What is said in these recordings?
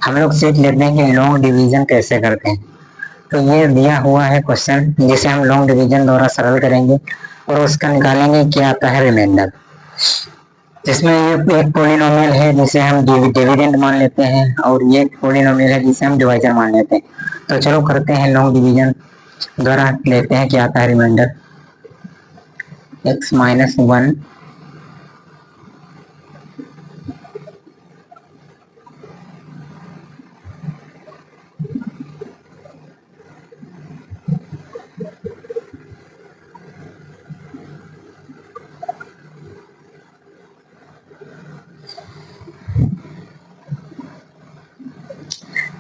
हम लोग सीख लेते हैं कि लॉन्ग डिवीजन कैसे करते हैं। तो ये दिया हुआ है क्वेश्चन, जिसे हम लॉन्ग डिवीजन द्वारा सरल करेंगे और उसका निकालेंगे क्या आता है रिमाइंडर। जिसमें ये एक पॉलिनोमियल है जिसे हम डिविडेंड मान लेते हैं, और ये एक पॉलिनोमियल है जिसे हम डिवाइजर मान लेते हैं। तो चलो करते हैं लॉन्ग डिवीजन द्वारा, लेते हैं क्या आता है रिमाइंडर। x माइनस 1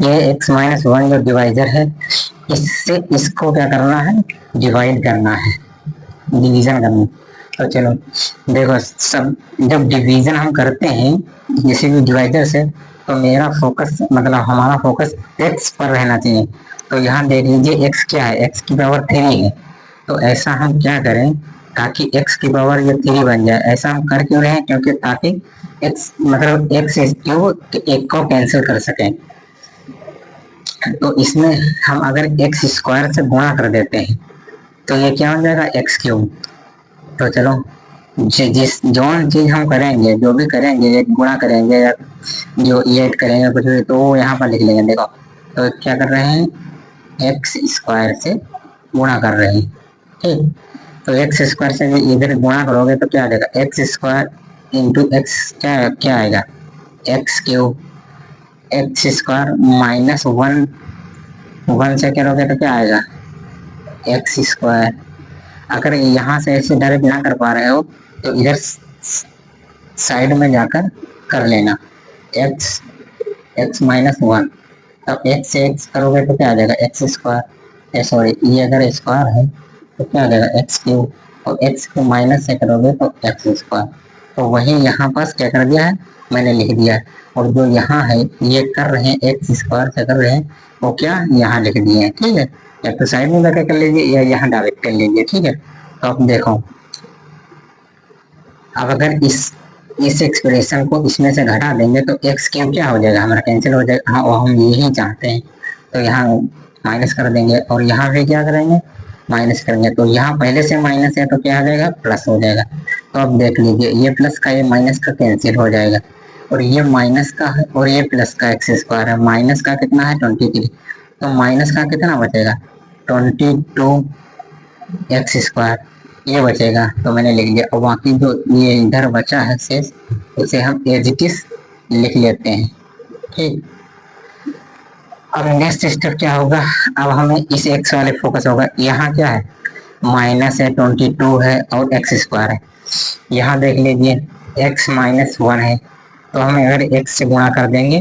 ये x माइनस 1 जो डिवाइजर है, इससे इसको क्या करना है, डिवाइड करना है, डिवीजन करना। तो चलो देखो, सब जब डिवीजन हम करते हैं किसी भी डिवाइजर से, तो मेरा फोकस मतलब हमारा फोकस x पर रहना चाहिए। तो यहाँ देख लीजिए x क्या है, x की पावर 3 है। तो ऐसा हम क्या करें ताकि x की पावर ये 3 बन जाए। ऐसा हम कर क्यों रहे हैं, क्योंकि ताकि x मतलब x क्यों एक को कैंसिल कर सकें। तो इसमें हम अगर एक्स स्क्वायर से गुणा कर देते हैं तो ये क्या हो जाएगा, एक्स क्यूब। तो चलो जिस जो चीज हम करेंगे, जो भी करेंगे, एक गुणा करेंगे या जो ऐड करेंगे कुछ भी, तो वो यहाँ पर लिख लेंगे। देखो तो क्या कर रहे हैं, एक्स स्क्वायर से गुणा कर रहे हैं। ठीक, तो एक्स स्क्वायर से इधर गुणा करोगे तो क्या आ जाएगा, एक्स स्क्वायर इंटू एक्स क्या आएगा, x cube. X square minus 1 से करोगे तो क्या आएगा, एक्स स्क्वायर। अगर यहाँ से ऐसे डायरेक्ट ना कर पा रहे हो तो इधर साइड में जाकर कर लेना, एक्स माइनस 1। अब एक्स से एक्स करोगे तो क्या आ जाएगा, एक्स स्क्वायर। सॉरी, ये अगर स्क्वायर है तो क्या आ जाएगा, एक्स क्यूब। और एक्स को माइनस से करोगे तो एक्स स्क्वायर। तो वही यहाँ पास क्या कर दिया है, मैंने लिख दिया है। और जो यहाँ है ये कर रहे हैं, एक्स स्क्वायर से कर रहे हैं, वो क्या यहाँ लिख दिए हैं। ठीक है, या तो साइड में जाकर कर लीजिए या यहाँ डायरेक्ट कर लीजिए। ठीक है, तो अब देखो, अब अगर इस एक्सप्रेशन को इसमें से घटा देंगे तो एक्स क्यूब क्या हो जाएगा, हमारा कैंसिल हो जाएगा। हाँ, हम यही चाहते हैं। तो यहाँ माइनस कर देंगे और यहाँ पे क्या करेंगे, माइनस करेंगे। तो यहाँ पहले से माइनस है तो क्या आ जाएगा, प्लस हो जाएगा। तो अब देख लीजिए, ये प्लस का ये माइनस का कैंसिल हो जाएगा, और ये माइनस का है और ये प्लस का एक्स स्क्वायर है। माइनस का कितना है, 23। तो माइनस का कितना बचेगा, 22 एक्स स्क्वायर, ये बचेगा। तो मैंने लिख दिया। और बाकी जो ये इधर बचा है शेष, उसे हम एज इट इज लिख लेते हैं। ठीक, अब नेक्स्ट स्टेप क्या होगा, अब हमें इस एक्स वाले फोकस होगा। यहाँ क्या है, माइनस है, 22 है और एक्स स्क्वायर है। यहाँ देख लीजिए, एक्स माइनस 1 है, तो हम अगर एक्स से गुणा कर देंगे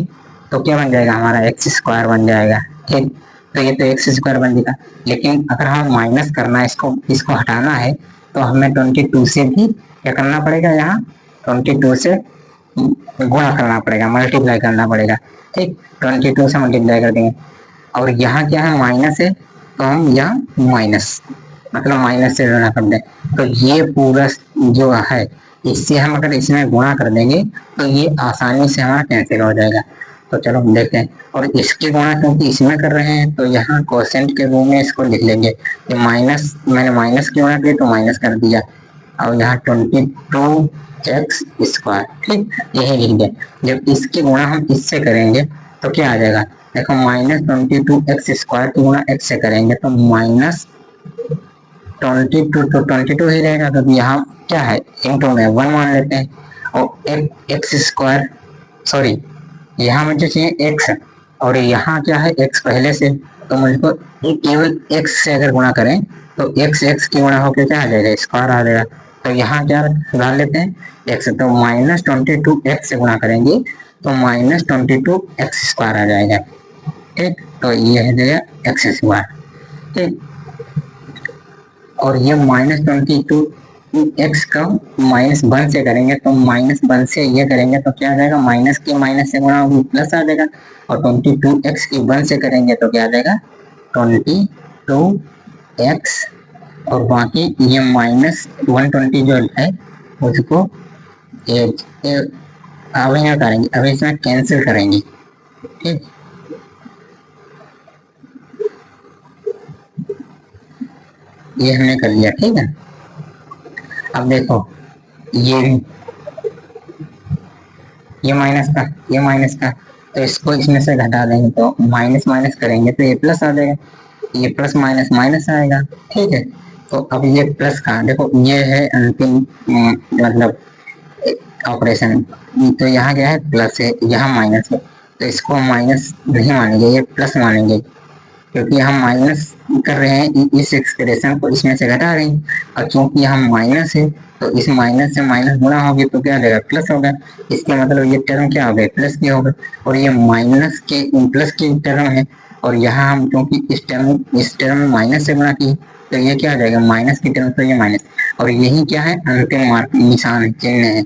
तो क्या बन जाएगा, हमारा एक्स स्क्वायर बन जाएगा। ठीक, तो ये तो एक्स स्क्वायर बन जाएगा। लेकिन अगर हमें माइनस करना है, इसको हटाना है, तो हमें 22 से भी क्या करना पड़ेगा, यहाँ 22 से गुणा करना पड़ेगा, मल्टीप्लाई करना पड़ेगा। ठीक, 22 से मल्टीप्लाई कर देंगे। और यहाँ क्या है, माइनस है, तो हम यहाँ माइनस मतलब माइनस से गुणा कर दें। तो ये पूरा जो है, इससे हम अगर इसमें गुणा कर देंगे तो ये आसानी से हमारा कैंसिल हो जाएगा। तो चलो हम देखते हैं। और इसके गुणा क्योंकि इसमें कर रहे हैं, तो यहाँ कोसेंट के रूप में इसको लिख लेंगे कि माइनस, मैंने माइनस की गुणा की तो माइनस कर दिया, और यहाँ 22 एक्स स्क्वायर। ठीक, यही लिख दें। जब इसकी गुणा हम इससे करेंगे तो क्या आ जाएगा, देखो माइनस 22 एक्स स्क्वायर की गुणा एक्स से करेंगे तो माइनस 22, तो 22 ही रहेगा, क्योंकि यहाँ क्या है, इंटू में 1 मान लेते हैं। और एक्स स्क्वायर, सॉरी यहाँ मुझे चाहिए एक्स, और यहाँ क्या है, एक्स पहले से, तो मुझको केवल एक्स से अगर गुणा करें तो एक्स की गुणा होकर क्या आ जाएगा, स्क्वायर आ जाएगा। तो यहाँ क्या डाल लेते हैं, एक्स, तो माइनस 22 एक्स से गुणा करेंगे तो माइनस 22 एक्स स्क्वायर आ जाएगा। ठीक, तो ये है जाएगा एक्स स्क्वायर। ठीक, और ये माइनस 22 एक्स का माइनस 1 से करेंगे तो माइनस 1 से ये करेंगे तो क्या आ जाएगा, माइनस की माइनस से गुणा होगी प्लस आ जाएगा। और 22 एक्स की 1 से करेंगे तो क्या आ जाएगा, 22 एक्स, और बाकी ये माइनस 120 जो है उसको अभी ना करेंगे, अभी इसमें कैंसिल करेंगे। ठीक, ये हमने कर लिया। ठीक है, अब देखो ये भी, ये माइनस का, ये माइनस का, तो इसको इसमें से घटा देंगे तो माइनस माइनस करेंगे तो ये प्लस आ जाएगा, ये प्लस माइनस माइनस आएगा। ठीक है, तो अब ये प्लस का देखो, ये है अंतिम मतलब ऑपरेशन। तो यहाँ क्या है, प्लस है, यहाँ माइनस है, तो इसको माइनस नहीं मानेंगे, ये प्लस मानेंगे, क्योंकि हम माइनस कर रहे हैं, इस एक्सप्रेशन को इसमें से घटा रहे हैं, और चूंकि हम माइनस है तो इस माइनस से माइनस गुणा होगी तो क्या देगा, प्लस होगा। इसका मतलब ये टर्म क्या हो गया, प्लस की होगा, और ये माइनस के प्लस की टर्म है, और यहाँ हम क्योंकि इस टर्म माइनस से गुणा की, तो ये क्या आ जाएगा, माइनस की टर्म, तो ये माइनस, और यही क्या है, अंतिम निशान है, चिन्ह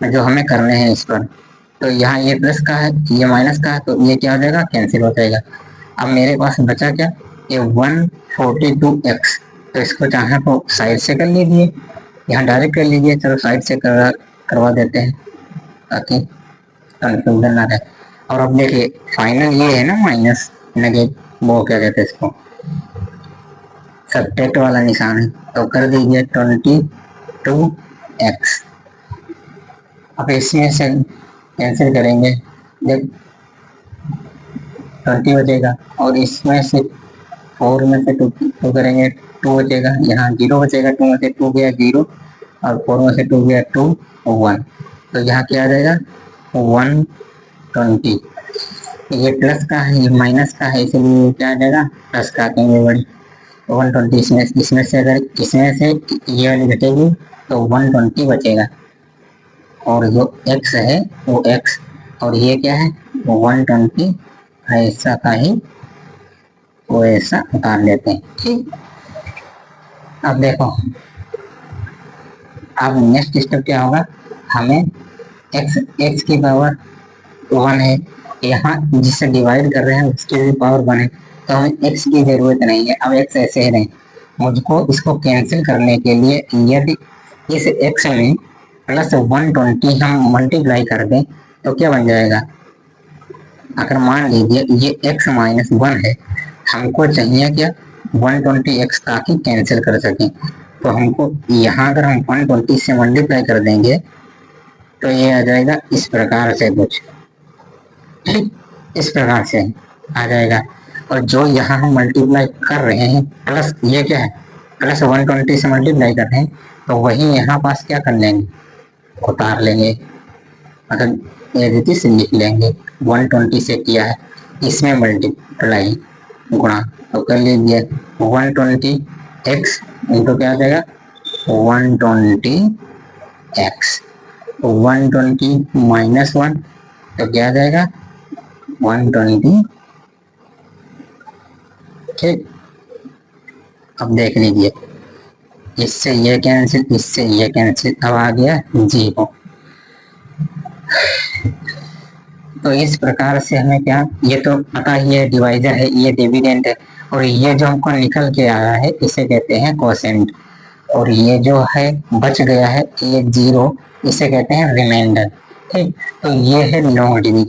है जो हमें करने हैं इस पर। तो यहाँ ये प्लस का है, ये माइनस का है, तो ये क्या हो जाएगा, कैंसिल हो जाएगा। अब मेरे पास बचा क्या, ये 142x, तो इसको चाहे तो साइड से कर लीजिए, यहाँ डायरेक्ट कर लीजिए, चलो साइड से करवा देते हैं ताकि कंफ्यूजन ना रहे। और अब देखिए फाइनल ये है ना माइनस, वो क्या कहते हैं इसको, सब्ट्रैक्ट वाला निशान है, तो कर दीजिए 22x। अब इसमें से कैंसिल करेंगे, देख 20 बचेगा, और इसमें से 4 में से 2 करेंगे, 2 बचेगा, यहाँ 0 बचेगा, 2 में से 2 गया 0, और 4 में से 2 गया 2, 1, तो यहाँ क्या आ जाएगा 120। ये प्लस का है, ये माइनस का है, इसलिए क्या आ जाएगा, प्लस का कहेंगे बड़ी 120। इसमें से अगर इसमें से ये वाली घटेगी तो 120 बचेगा, और जो x है वो x, और ये क्या है 120, ऐसा का ही वो ऐसा उतार लेते हैं। ठीक, अब देखो, अब नेक्स्ट स्टेप क्या होगा, हमें x की पावर 1 है, यहाँ जिससे डिवाइड कर रहे हैं उसकी भी पावर 1 है, तो हमें x की जरूरत नहीं है, अब x ऐसे ही रहे। मुझको इसको कैंसिल करने के लिए यदि इस x में प्लस 120 हम मल्टीप्लाई कर दें तो क्या बन जाएगा, अगर मान लीजिए ये x माइनस 1 है, हमको चाहिए क्या 120x ताकि कैंसिल कर सकें, तो हमको यहाँ अगर हम 120 से मल्टीप्लाई कर देंगे तो ये आ जाएगा इस प्रकार से कुछ, ठीक, इस प्रकार से आ जाएगा। और जो यहाँ हम मल्टीप्लाई कर रहे हैं प्लस, ये क्या है प्लस 120 से मल्टीप्लाई कर रहे हैं, तो वही यहाँ पास क्या कर लेंगे, उतार लेंगे, मतलब ये रीति से लिख लेंगे, 120 से किया है, इसमें मल्टीप्लाई गुणा, तो कर लीजिए 120x इंटू क्या आ जाएगा 120x, 120 माइनस 1 तो क्या आ जाएगा 120। ठीक, अब देख लीजिए, इससे ये कैंसिल, इससे ये कैंसिल, अब आ गया 0। तो इस प्रकार से हमें क्या, ये तो पता ही है डिवाइजर है, ये डिविडेंड है, और ये जो हमको निकल के आया है इसे कहते हैं कोसेंट, और ये जो है बच गया है ये 0, इसे कहते हैं रिमाइंडर। ठीक, तो ये है लॉन्ग डिवीजन।